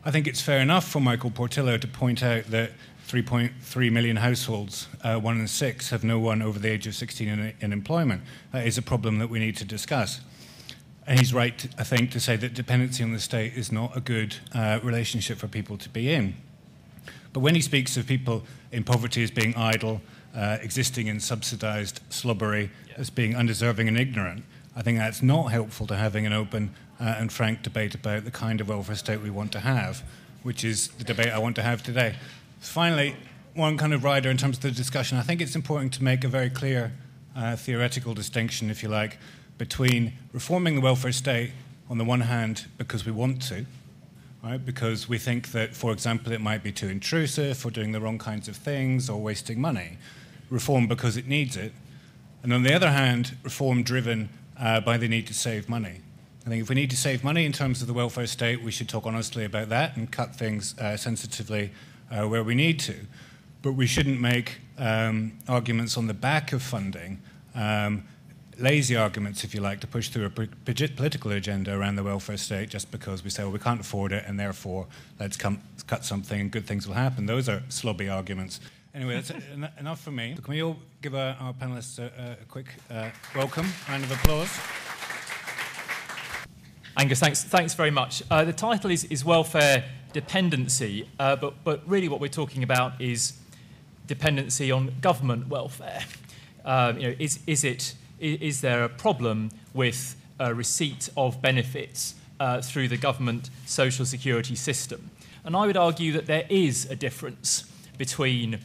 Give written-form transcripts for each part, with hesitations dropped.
I think it's fair enough for Michael Portillo to point out that 3.3 million households, 1 in 6, have no one over the age of 16 in employment. That is a problem that we need to discuss. And he's right, I think, to say that dependency on the state is not a good relationship for people to be in. But when he speaks of people in poverty as being idle, existing in subsidised slobbery, as being undeserving and ignorant, I think that's not helpful to having an open and frank debate about the kind of welfare state we want to have, which is the debate I want to have today. Finally, one kind of rider in terms of the discussion, I think it's important to make a very clear theoretical distinction, if you like, between reforming the welfare state on the one hand because we want to, right? Because we think that, for example, it might be too intrusive or doing the wrong kinds of things or wasting money. Reform because it needs it. And on the other hand, reform driven by the need to save money. I think if we need to save money in terms of the welfare state, we should talk honestly about that and cut things sensitively where we need to. But we shouldn't make arguments on the back of funding, lazy arguments, if you like, to push through a political agenda around the welfare state just because we say, well, we can't afford it, and therefore let's cut something and good things will happen. Those are slobby arguments. Anyway, that's enough from me. Can we all give our panellists a quick welcome, round of applause? Angus, thanks very much. The title is Welfare Dependency, but really what we're talking about is dependency on government welfare. Is there a problem with receipt of benefits through the government social security system? And I would argue that there is a difference between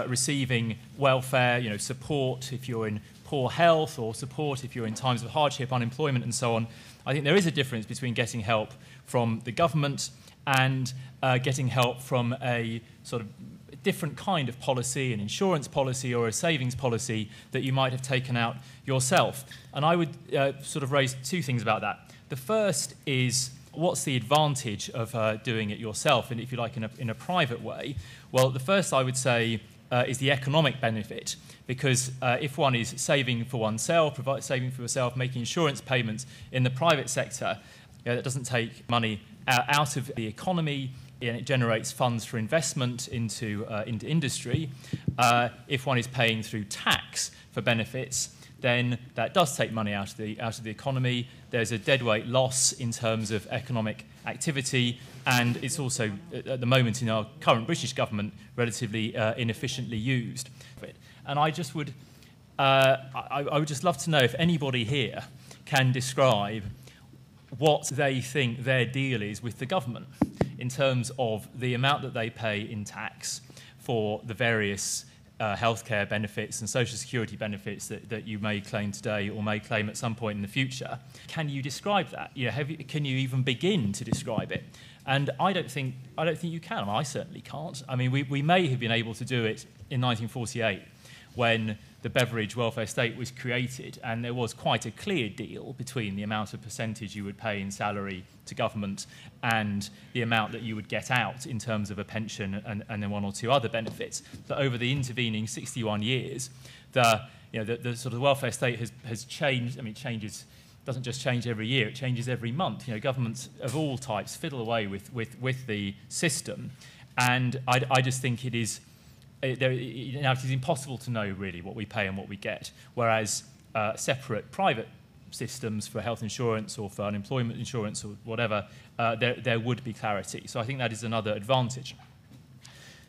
receiving welfare, support if you're in poor health, or support if you're in times of hardship, unemployment, and so on. I think there is a difference between getting help from the government and getting help from a sort of different kind of policy, an insurance policy or a savings policy that you might have taken out yourself. And I would sort of raise two things about that. The first is, what's the advantage of doing it yourself, and if you like, in a private way? Well, the first I would say is the economic benefit, because if one is saving for oneself, saving for yourself, making insurance payments in the private sector, that doesn't take money out of the economy, and it generates funds for investment into industry. If one is paying through tax for benefits, then that does take money out of the economy. There's a deadweight loss in terms of economic activity, and it's also, at the moment in our current British government, relatively inefficiently used. And I just would, I would just love to know if anybody here can describe what they think their deal is with the government in terms of the amount that they pay in tax for the various healthcare benefits and social security benefits that you may claim today or may claim at some point in the future. Can you describe that? Can you even begin to describe it? And I don't think you can. I certainly can't. I mean, we may have been able to do it in 1948 when the Beveridge welfare state was created, and there was quite a clear deal between the amount of percentage you would pay in salary to government and the amount that you would get out in terms of a pension and then one or two other benefits. But over the intervening 61 years, the sort of welfare state has changed. I mean, it doesn't just change every year; it changes every month. Governments of all types fiddle away with the system, and I just think it is. It is impossible to know really what we pay and what we get, whereas separate private systems for health insurance or for unemployment insurance or whatever, there would be clarity. So I think that is another advantage.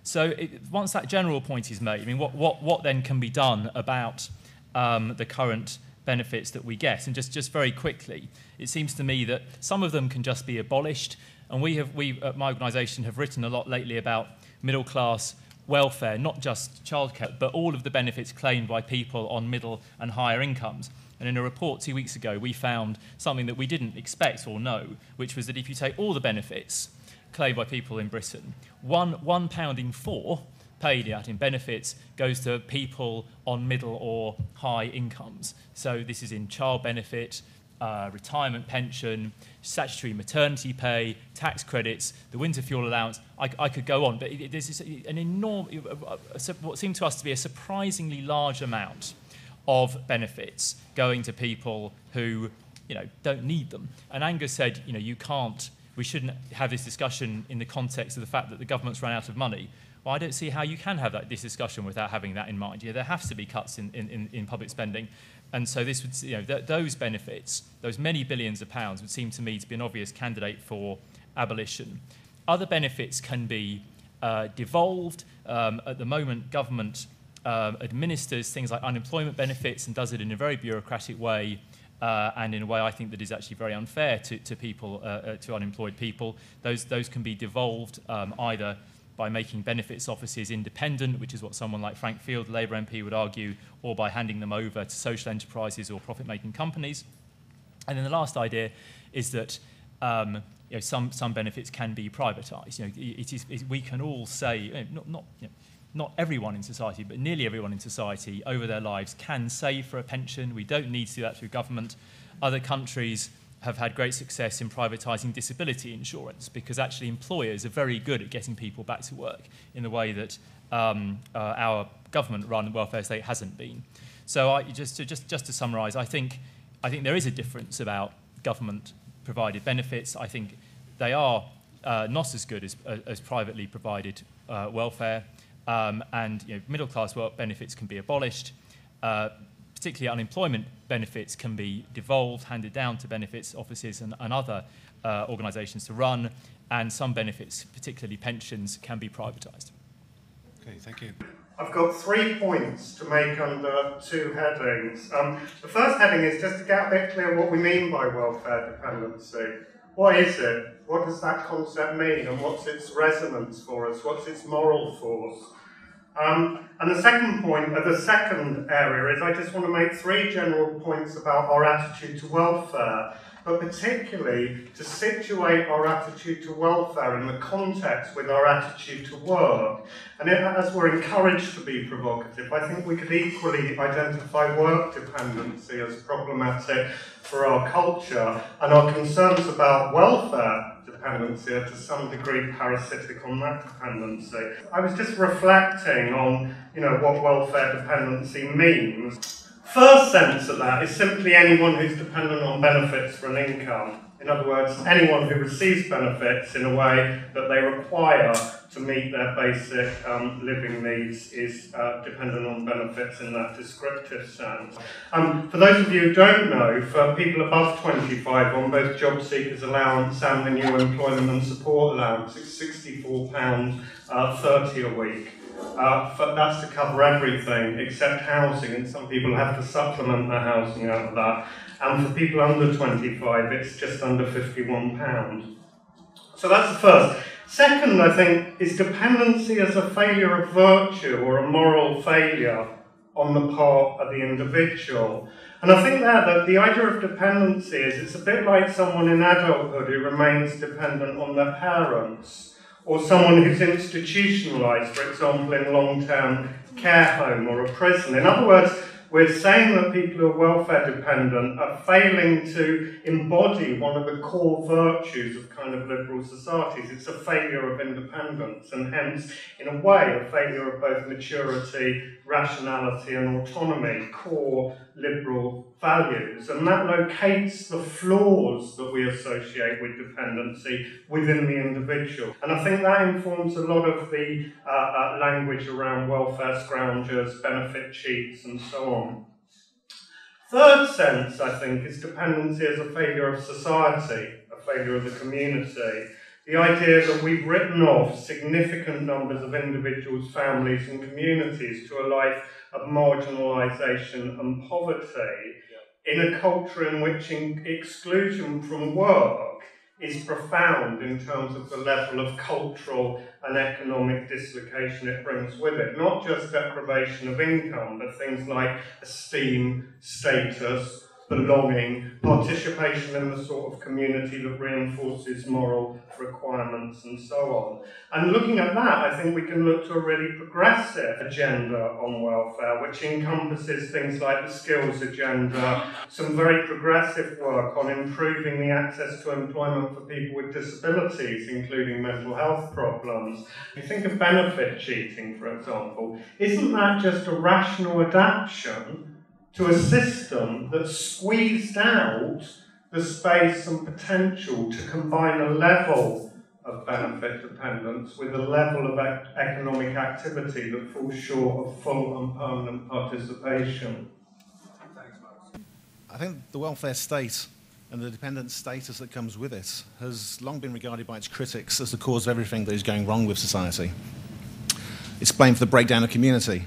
So once that general point is made, I mean, what then can be done about the current benefits that we get? And just very quickly, it seems to me that some of them can just be abolished, and we at my organisation have written a lot lately about middle class welfare, not just childcare, but all of the benefits claimed by people on middle and higher incomes. And in a report 2 weeks ago, we found something that we didn't expect or know, which was that if you take all the benefits claimed by people in Britain, £1 in 4 paid out in benefits goes to people on middle or high incomes. So this is in child benefit, retirement pension, statutory maternity pay, tax credits, the winter fuel allowance. I could go on, but there's an enormous, what seemed to us to be a surprisingly large amount of benefits going to people who don't need them. And Angus said, you can't we shouldn't have this discussion in the context of the fact that the government's run out of money. Well, I don't see how you can have this discussion without having that in mind. There has to be cuts in public spending. And so this would, those benefits, those many billions of pounds, would seem to me to be an obvious candidate for abolition. Other benefits can be devolved. At the moment, government administers things like unemployment benefits and does it in a very bureaucratic way, and in a way I think that is actually very unfair to people, to unemployed people. Those can be devolved either by making benefits offices independent, which is what someone like Frank Field, the Labour MP, would argue, or by handing them over to social enterprises or profit-making companies. And then the last idea is that some benefits can be privatised. We can all say, not everyone in society, but nearly everyone in society over their lives can save for a pension. We don't need to do that through government. Other countries have had great success in privatising disability insurance because actually employers are very good at getting people back to work in the way that our government-run welfare state hasn't been. So just to summarise, I think there is a difference about government-provided benefits. I think they are not as good as privately provided welfare, and middle-class work benefits can be abolished. Particularly unemployment benefits can be devolved, handed down to benefits offices and other organisations to run, and some benefits, particularly pensions, can be privatised. Okay, thank you. I've got 3 points to make under 2 headings. The first heading is just to get a bit clear what we mean by welfare dependency. What is it? What does that concept mean? And what's its resonance for us? What's its moral force? And the second point, the second area is I just want to make 3 general points about our attitude to welfare, but particularly to situate our attitude to welfare in the context with our attitude to work. And as we're encouraged to be provocative, I think we could equally identify work dependency as problematic for our culture, and our concerns about welfare dependency are to some degree parasitic on that dependency. I was just reflecting on, what welfare dependency means. First sense of that is simply anyone who's dependent on benefits for an income. In other words, anyone who receives benefits in a way that they require to meet their basic living needs is dependent on benefits in that descriptive sense. For those of you who don't know, for people above 25 on both job seekers allowance and the new employment and support allowance, it's £64.30 a week. That's to cover everything except housing, and some people have to supplement their housing out of that. And for people under 25, it's just under £51. So that's the first. Second, I think, is dependency as a failure of virtue or a moral failure on the part of the individual. And I think that the idea of dependency is it's a bit like someone in adulthood who remains dependent on their parents, or someone who's institutionalised, for example, in long-term care home or a prison. In other words, we're saying that people who are welfare dependent are failing to embody one of the core virtues of kind of liberal societies. It's a failure of independence, and hence, in a way, a failure of both maturity, rationality and autonomy, core liberal values. And that locates the flaws that we associate with dependency within the individual. And I think that informs a lot of the language around welfare scroungers, benefit cheats and so on. Third sense, I think, is dependency as a failure of society, a failure of the community. The idea that we've written off significant numbers of individuals, families and communities to a life of marginalisation and poverty in a culture in which exclusion from work is profound in terms of the level of cultural and economic dislocation it brings with it. Not just deprivation of income, but things like esteem, status, belonging, participation in the sort of community that reinforces moral requirements and so on. And looking at that, I think we can look to a really progressive agenda on welfare, which encompasses things like the skills agenda, some very progressive work on improving the access to employment for people with disabilities, including mental health problems. If you think of benefit cheating, for example, isn't that just a rational adaptation to a system that squeezed out the space and potential to combine a level of benefit dependence with a level of economic activity that falls short of full and permanent participation. I think the welfare state and the dependent status that comes with it has long been regarded by its critics as the cause of everything that is going wrong with society. It's blamed for the breakdown of community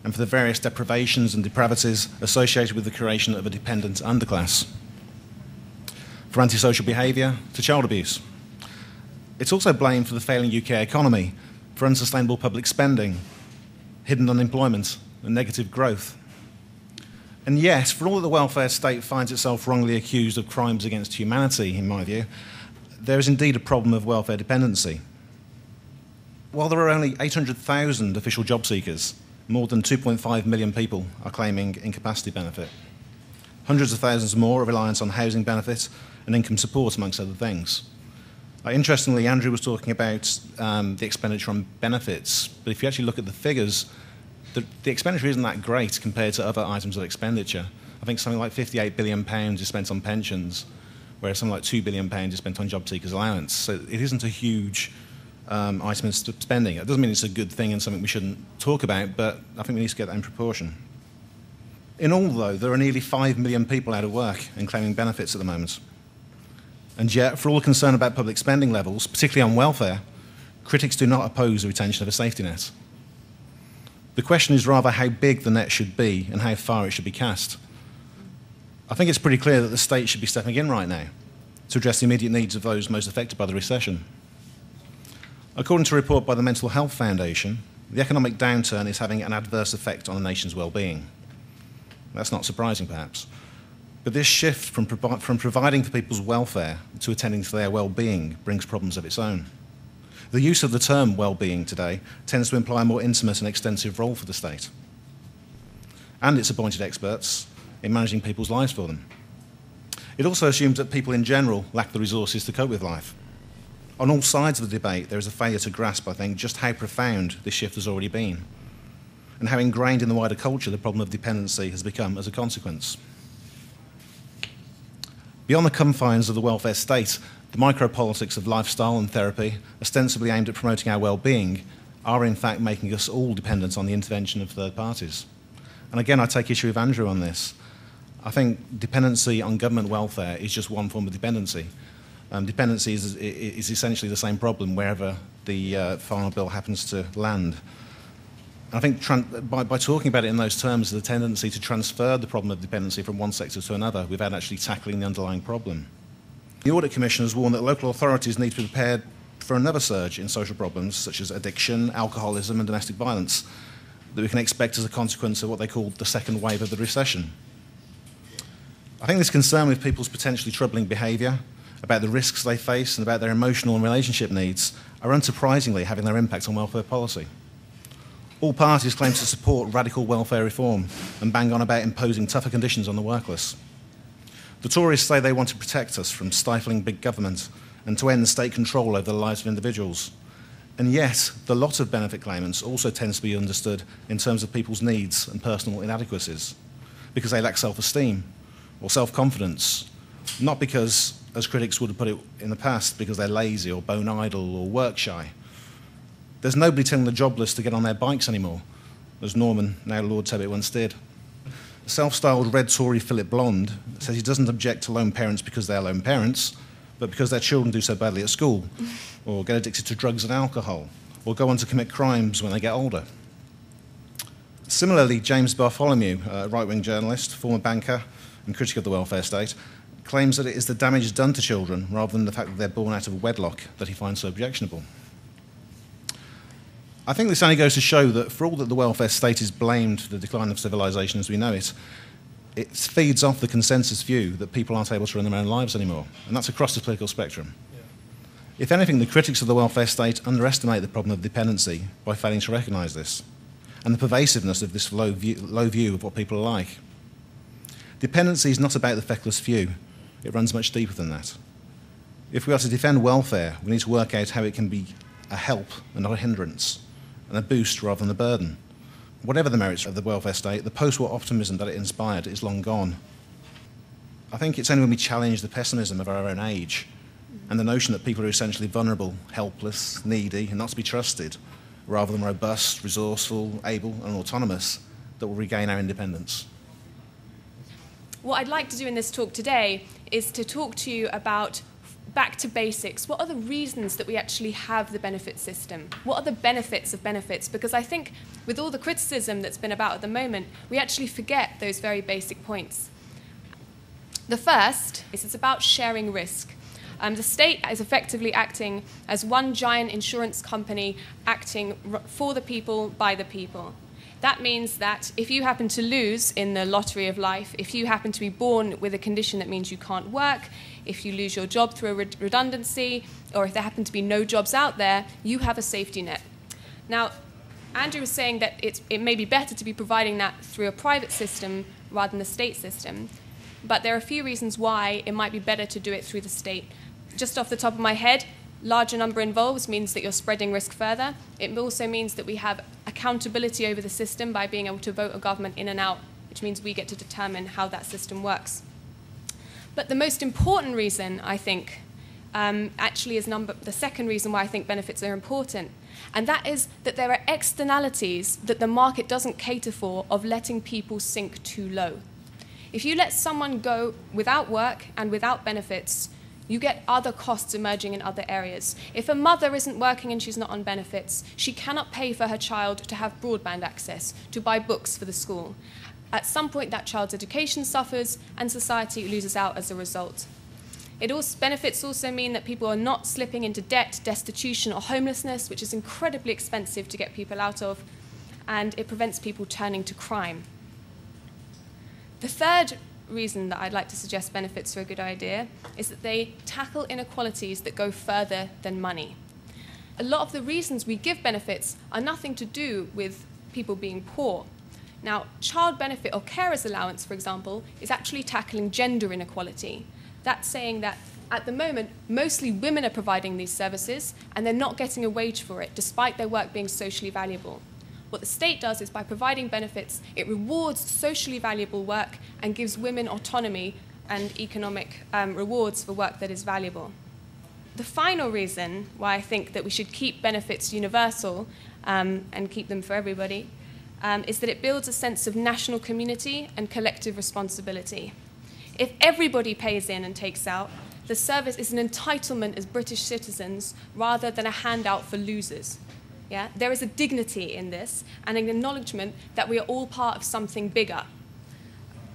and for the various deprivations and depravities associated with the creation of a dependent underclass, for antisocial behaviour to child abuse. It's also blamed for the failing UK economy, for unsustainable public spending, hidden unemployment and negative growth. And yes, for all that the welfare state finds itself wrongly accused of crimes against humanity, in my view, there is indeed a problem of welfare dependency. While there are only 800,000 official job seekers, more than 2.5 million people are claiming incapacity benefit. Hundreds of thousands more are reliant on housing benefit and income support, amongst other things. Interestingly, Andrew was talking about the expenditure on benefits, but if you actually look at the figures, the expenditure isn't that great compared to other items of expenditure. I think something like £58 billion is spent on pensions, whereas something like £2 billion is spent on job seekers' allowance. So it isn't a huge item of spending. It doesn't mean it's a good thing and something we shouldn't talk about, but I think we need to get that in proportion. In all, though, there are nearly 5 million people out of work and claiming benefits at the moment. And yet, for all the concern about public spending levels, particularly on welfare, critics do not oppose the retention of a safety net. The question is rather how big the net should be and how far it should be cast. I think it's pretty clear that the state should be stepping in right now to address the immediate needs of those most affected by the recession. According to a report by the Mental Health Foundation, the economic downturn is having an adverse effect on the nation's well-being. That's not surprising, perhaps. But this shift from providing for people's welfare to attending to their well-being brings problems of its own. The use of the term well-being today tends to imply a more intimate and extensive role for the state. And it's appointed experts in managing people's lives for them. It also assumes that people in general lack the resources to cope with life. On all sides of the debate, there is a failure to grasp, I think, just how profound this shift has already been, and how ingrained in the wider culture the problem of dependency has become as a consequence. Beyond the confines of the welfare state, the micropolitics of lifestyle and therapy, ostensibly aimed at promoting our well-being, are in fact making us all dependent on the intervention of third parties. And again, I take issue with Andrew on this. I think dependency on government welfare is just one form of dependency. Dependency is essentially the same problem wherever the final bill happens to land. And I think by talking about it in those terms, the tendency to transfer the problem of dependency from one sector to another without actually tackling the underlying problem. The Audit Commission has warned that local authorities need to be prepared for another surge in social problems such as addiction, alcoholism and domestic violence that we can expect as a consequence of what they call the second wave of the recession. I think this concern with people's potentially troubling behaviour, about the risks they face and about their emotional and relationship needs are unsurprisingly having their impact on welfare policy. All parties claim to support radical welfare reform and bang on about imposing tougher conditions on the workless. The Tories say they want to protect us from stifling big government and to end state control over the lives of individuals. And yet, the lot of benefit claimants also tends to be understood in terms of people's needs and personal inadequacies, because they lack self-esteem or self-confidence, not because, as critics would have put it in the past, because they're lazy or bone idle or work shy. There's nobody telling the jobless to get on their bikes anymore, as Norman, now Lord Tebbit, once did. Self-styled Red Tory Philip Blond says he doesn't object to lone parents because they're lone parents, but because their children do so badly at school, or get addicted to drugs and alcohol, or go on to commit crimes when they get older. Similarly, James Bartholomew, a right-wing journalist, former banker and critic of the welfare state, claims that it is the damage done to children rather than the fact that they're born out of wedlock that he finds so objectionable. I think this only goes to show that for all that the welfare state is blamed for the decline of civilization as we know it, it feeds off the consensus view that people aren't able to run their own lives anymore, and that's across the political spectrum. Yeah. If anything, the critics of the welfare state underestimate the problem of dependency by failing to recognise this, and the pervasiveness of this low view of what people are like. Dependency is not about the feckless few. It runs much deeper than that. If we are to defend welfare, we need to work out how it can be a help and not a hindrance, and a boost rather than a burden. Whatever the merits of the welfare state, the post-war optimism that it inspired is long gone. I think it's only when we challenge the pessimism of our own age and the notion that people are essentially vulnerable, helpless, needy, and not to be trusted, rather than robust, resourceful, able, and autonomous, that will regain our independence. What I'd like to do in this talk today is to talk to you about back to basics. What are the reasons that we actually have the benefit system? What are the benefits of benefits? Because I think with all the criticism that's been about at the moment, we actually forget those very basic points. The first is it's about sharing risk. The state is effectively acting as one giant insurance company acting for the people, by the people. That means that if you happen to lose in the lottery of life, if you happen to be born with a condition that means you can't work, if you lose your job through a redundancy, or if there happen to be no jobs out there, you have a safety net. Now, Andrew was saying that it may be better to be providing that through a private system rather than the state system, but there are a few reasons why it might be better to do it through the state. Just off the top of my head, larger number involved means that you're spreading risk further. It also means that we have accountability over the system by being able to vote a government in and out, which means we get to determine how that system works. But the most important reason, I think, actually is the second reason why I think benefits are important, and that is that there are externalities that the market doesn't cater for of letting people sink too low. If you let someone go without work and without benefits, you get other costs emerging in other areas. If a mother isn't working and she's not on benefits, she cannot pay for her child to have broadband access, to buy books for the school. At some point, that child's education suffers and society loses out as a result. Benefits also mean that people are not slipping into debt, destitution, or homelessness, which is incredibly expensive to get people out of, and it prevents people turning to crime. The third reason that I'd like to suggest benefits are a good idea is that they tackle inequalities that go further than money. A lot of the reasons we give benefits are nothing to do with people being poor. Now, child benefit or carers allowance, for example, is actually tackling gender inequality. That's saying that at the moment, mostly women are providing these services and they're not getting a wage for it, despite their work being socially valuable. What the state does is by providing benefits, it rewards socially valuable work and gives women autonomy and economic rewards for work that is valuable. The final reason why I think that we should keep benefits universal and keep them for everybody is that it builds a sense of national community and collective responsibility. If everybody pays in and takes out, the service is an entitlement as British citizens rather than a handout for losers. Yeah? There is a dignity in this and an acknowledgement that we are all part of something bigger.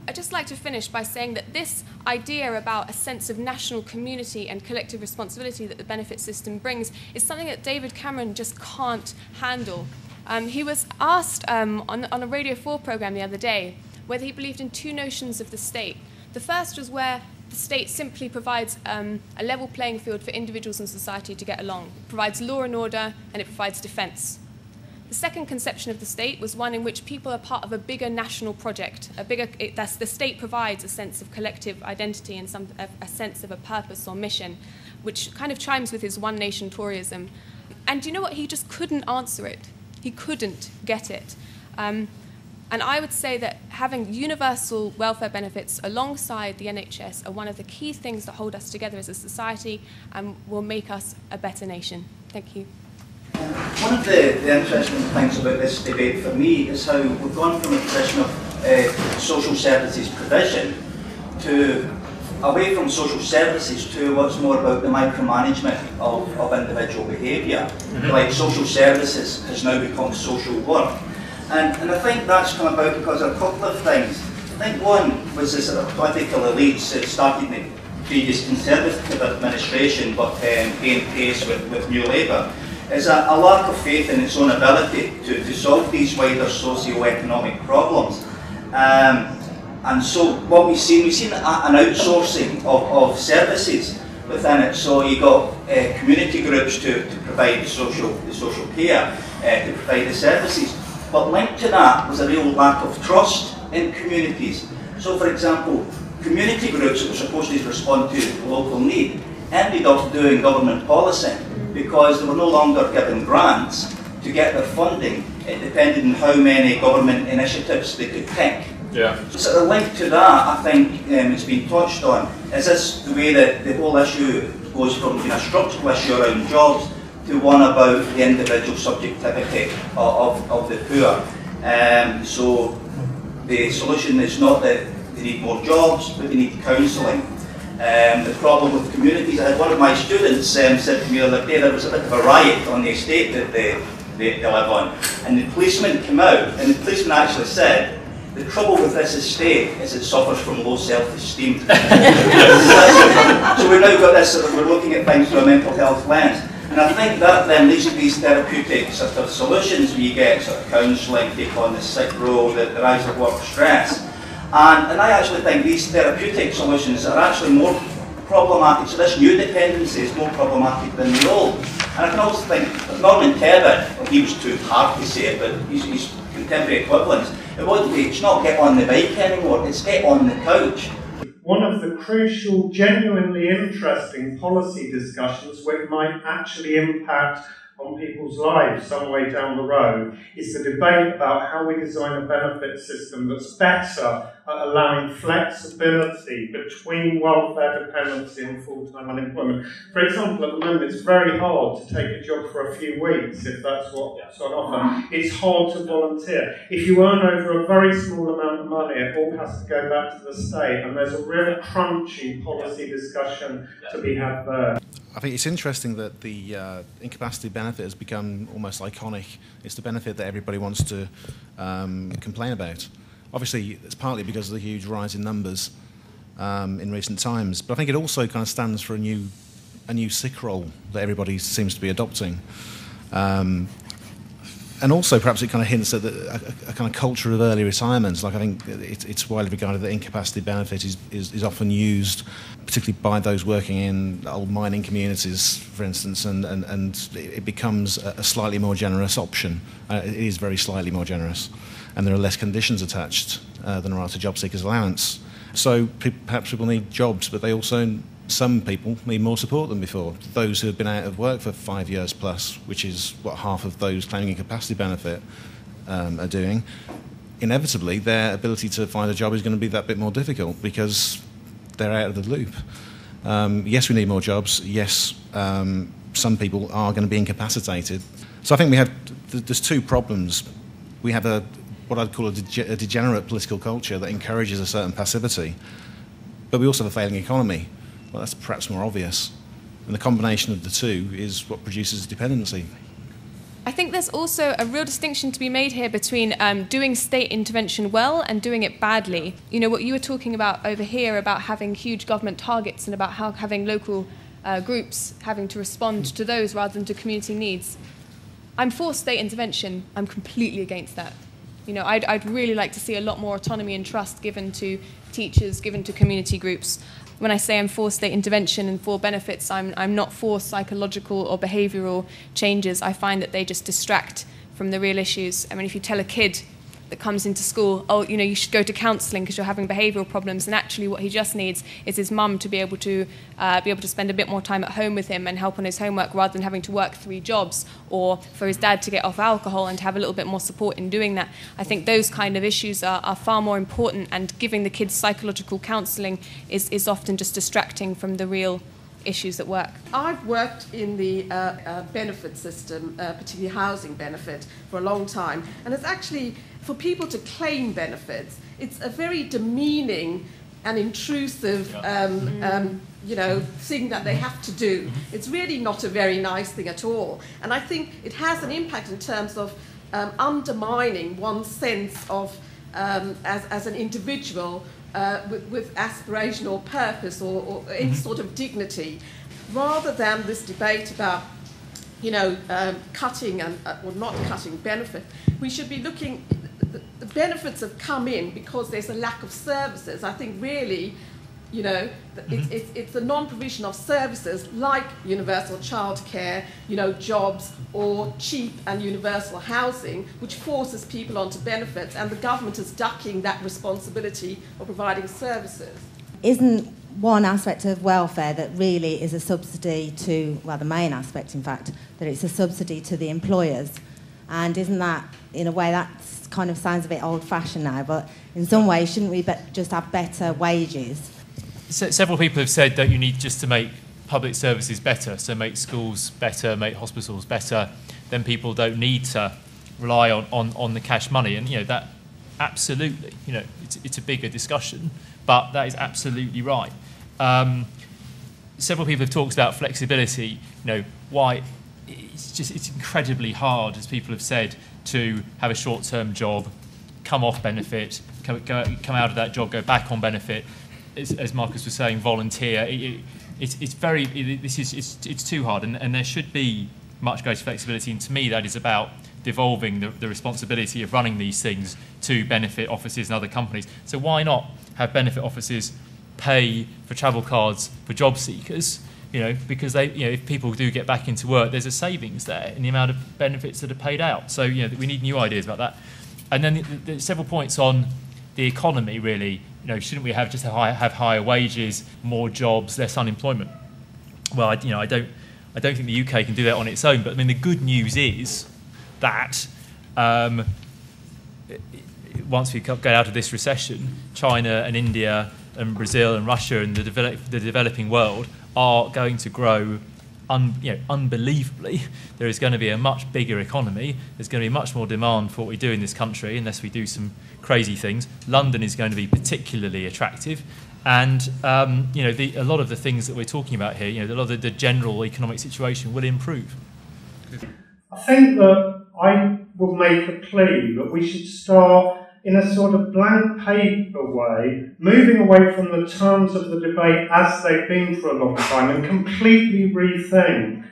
I'd just like to finish by saying that this idea about a sense of national community and collective responsibility that the benefit system brings is something that David Cameron just can't handle. He was asked on a Radio 4 programme the other day whether he believed in two notions of the state. The first was where the state simply provides a level playing field for individuals and society to get along. It provides law and order, and it provides defence. The second conception of the state was one in which people are part of a bigger national project. The state provides a sense of collective identity and a sense of a purpose or mission, which kind of chimes with his one nation Toryism. And do you know what? He just couldn't answer it. He couldn't get it. And I would say that having universal welfare benefits alongside the NHS are one of the key things that hold us together as a society and will make us a better nation. Thank you. One of the interesting things about this debate for me is how we've gone from a position of social services provision to away from social services to what's more about the micromanagement of individual behaviour. Like social services has now become social work. And I think that's come about because of a couple of things. I think one was the sort of political elites that started in the previous Conservative administration but gained pace with New Labour, is a lack of faith in its own ability to solve these wider socio-economic problems. And so what we've seen an outsourcing of services within it. So you got community groups to provide the social care, to provide the services. But linked to that was a real lack of trust in communities. So for example, community groups that were supposed to respond to local need ended up doing government policy because they were no longer given grants to get their funding. It depended on how many government initiatives they could pick Yeah. So the link to that, I think it's been touched on, is this the way that the whole issue goes from being a structural issue around jobs to one about the individual subjectivity of the poor. So the solution is not that they need more jobs, but they need counselling. The problem with communities, I had one of my students said to me the other day there was a bit of a riot on the estate that they live on, and the policeman came out, and the policeman actually said, the trouble with this estate is it suffers from low self-esteem. So we've now got this sort of, we're looking at things through a mental health lens. And I think that then leads to these therapeutic sort of solutions where you get sort of counselling, take on the sick role, the rise of work stress. And I actually think these therapeutic solutions are actually more problematic. So this new dependency is more problematic than the old. And I can also think of Norman Tebbit, well, he was too hard to say it, but his contemporary equivalents, it wouldn't be, it's not get on the bike anymore, it's get on the couch. One of the crucial, genuinely interesting policy discussions which might actually impact on people's lives some way down the road is the debate about how we design a benefit system that's better at allowing flexibility between welfare dependency and full-time unemployment. For example, at the moment it's very hard to take a job for a few weeks if that's what's on offer. It's hard to volunteer. If you earn over a very small amount of money, it all has to go back to the state, and there's a real crunchy policy discussion to be had there. I think it's interesting that the incapacity benefit has become almost iconic. It's the benefit that everybody wants to complain about. Obviously, it's partly because of the huge rise in numbers in recent times, but I think it also kind of stands for a new sick role that everybody seems to be adopting. And also, perhaps it kind of hints at a kind of culture of early retirement. Like, I think it's widely regarded that incapacity benefit is often used, particularly by those working in old mining communities, for instance, and it becomes a slightly more generous option. It is very slightly more generous, and there are less conditions attached than there are to job seekers' allowance. So perhaps people need jobs, but they also, some people need more support than before. Those who have been out of work for 5 years plus, which is what half of those claiming incapacity benefit are doing, inevitably their ability to find a job is going to be that bit more difficult because they're out of the loop. Yes, we need more jobs. Yes, some people are going to be incapacitated. So I think there's two problems. We have what I'd call a degenerate political culture that encourages a certain passivity, but we also have a failing economy. Well, that's perhaps more obvious. And the combination of the two is what produces dependency. I think there's also a real distinction to be made here between doing state intervention well and doing it badly. You know, what you were talking about over here about having huge government targets and about how having local groups having to respond to those rather than to community needs. I'm for state intervention. I'm completely against that. You know, I'd really like to see a lot more autonomy and trust given to teachers, given to community groups. When I say I'm for state intervention and for benefits, I'm not for psychological or behavioural changes. I find that they just distract from the real issues. I mean, if you tell a kid that comes into school, oh, you know, you should go to counselling because you're having behavioural problems, and actually what he just needs is his mum to be able to spend a bit more time at home with him and help on his homework rather than having to work 3 jobs, or for his dad to get off alcohol and to have a little bit more support in doing that. I think those kind of issues are far more important, and giving the kids psychological counselling is often just distracting from the real issues at work. I've worked in the benefit system, particularly housing benefit, for a long time, and it's actually, for people to claim benefits, it's a very demeaning and intrusive you know, thing that they have to do. It's really not a very nice thing at all, and I think it has an impact in terms of undermining one's sense of as an individual with aspirational purpose or any sort of dignity, rather than this debate about, you know, cutting and or not cutting benefit. We should be looking. The benefits have come in because there's a lack of services. I think really, you know, it's the non-provision of services like universal childcare, you know, jobs or cheap and universal housing, which forces people onto benefits, and the government is ducking that responsibility of providing services. Isn't one aspect of welfare that really is a subsidy to, well, the main aspect, in fact, that it's a subsidy to the employers? And isn't that, in a way, that kind of sounds a bit old-fashioned now, but in some ways, shouldn't we just have better wages? Several people have said that you need just to make public services better, so make schools better, make hospitals better, then people don't need to rely on the cash money. And, that absolutely, it's a bigger discussion, but that is absolutely right. Several people have talked about flexibility, why it's incredibly hard, as people have said, to have a short-term job, come off benefit, come out of that job, go back on benefit. As Marcus was saying, volunteer. It's too hard, and there should be much greater flexibility. And to me, that is about devolving the responsibility of running these things to benefit offices and other companies. So why not have benefit offices pay for travel cards for job seekers? Because if people do get back into work, there's a savings there in the amount of benefits that are paid out. So we need new ideas about that. And then there's several points on the economy, really. Shouldn't we have higher wages, more jobs, less unemployment? Well, I don't think the UK can do that on its own. But the good news is that once we get out of this recession, China and India and Brazil and Russia and the developing world are going to grow unbelievably. There is going to be a much bigger economy. There's going to be much more demand for what we do in this country, unless we do some crazy things. London is going to be particularly attractive. And a lot of the things that we're talking about here, a lot of the general economic situation will improve. I think that I would make a plea that we should start in a sort of blank paper way, moving away from the terms of the debate as they've been for a long time, and completely rethink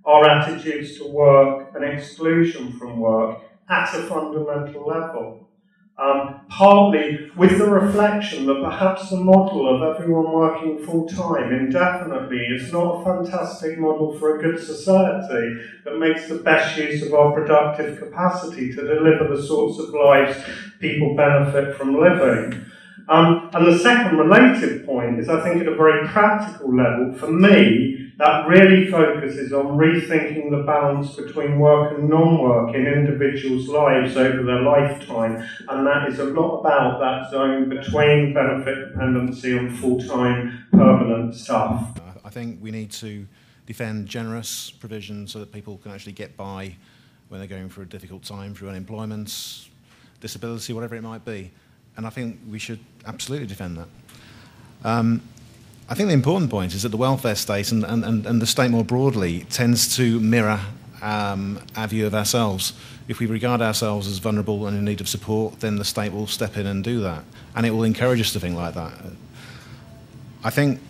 our attitudes to work and exclusion from work at a fundamental level. Partly with the reflection that perhaps the model of everyone working full-time indefinitely is not a fantastic model for a good society that makes the best use of our productive capacity to deliver the sorts of lives people benefit from living. And the second related point is, I think at a very practical level, for me, that really focuses on rethinking the balance between work and non-work in individuals' lives over their lifetime, and that is a lot about that zone between benefit dependency and full-time permanent stuff. I think we need to defend generous provisions so that people can actually get by when they're going through a difficult time through unemployment, disability, whatever it might be. And I think we should absolutely defend that. I think the important point is that the welfare state and the state more broadly tends to mirror our view of ourselves. If we regard ourselves as vulnerable and in need of support, then the state will step in and do that. And it will encourage us to think like that. I think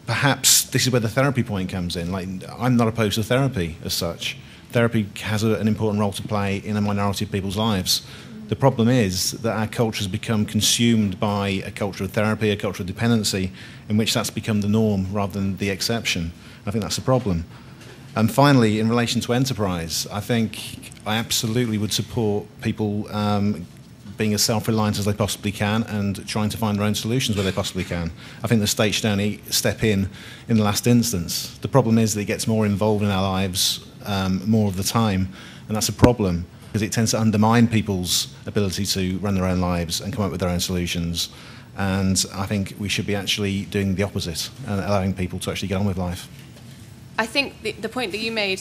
perhaps this is where the therapy point comes in. I'm not opposed to therapy as such. Therapy has an important role to play in a minority of people's lives. The problem is that our culture has become consumed by a culture of therapy, a culture of dependency, in which that's become the norm rather than the exception. I think that's the problem. And finally, in relation to enterprise, I think I absolutely would support people being as self-reliant as they possibly can and trying to find their own solutions where they possibly can. I think the state should only step in the last instance. The problem is that it gets more involved in our lives more of the time, and that's a problem, because it tends to undermine people's ability to run their own lives and come up with their own solutions. And I think we should be actually doing the opposite and allowing people to actually get on with life. I think the point that you made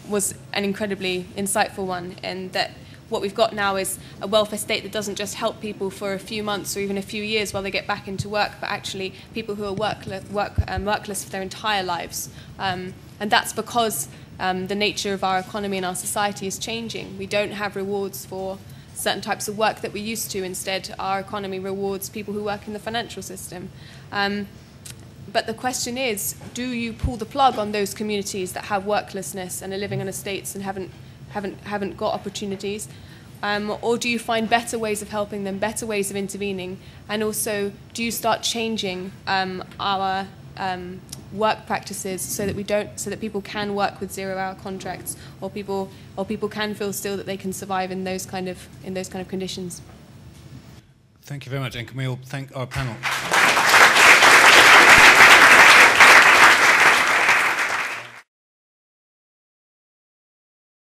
was an incredibly insightful one, and that what we've got now is a welfare state that doesn't just help people for a few months or even a few years while they get back into work, but actually people who are workless for their entire lives. And that's because the nature of our economy and our society is changing. We don't have rewards for certain types of work that we used to. Instead, our economy rewards people who work in the financial system. But the question is, do you pull the plug on those communities that have worklessness and are living on estates and haven't got opportunities? Or do you find better ways of helping them, better ways of intervening? And also, do you start changing our work practices so that people can work with 0-hour contracts, or people can feel still that they can survive in those kind of conditions? Thank you very much, and can we all thank our panel?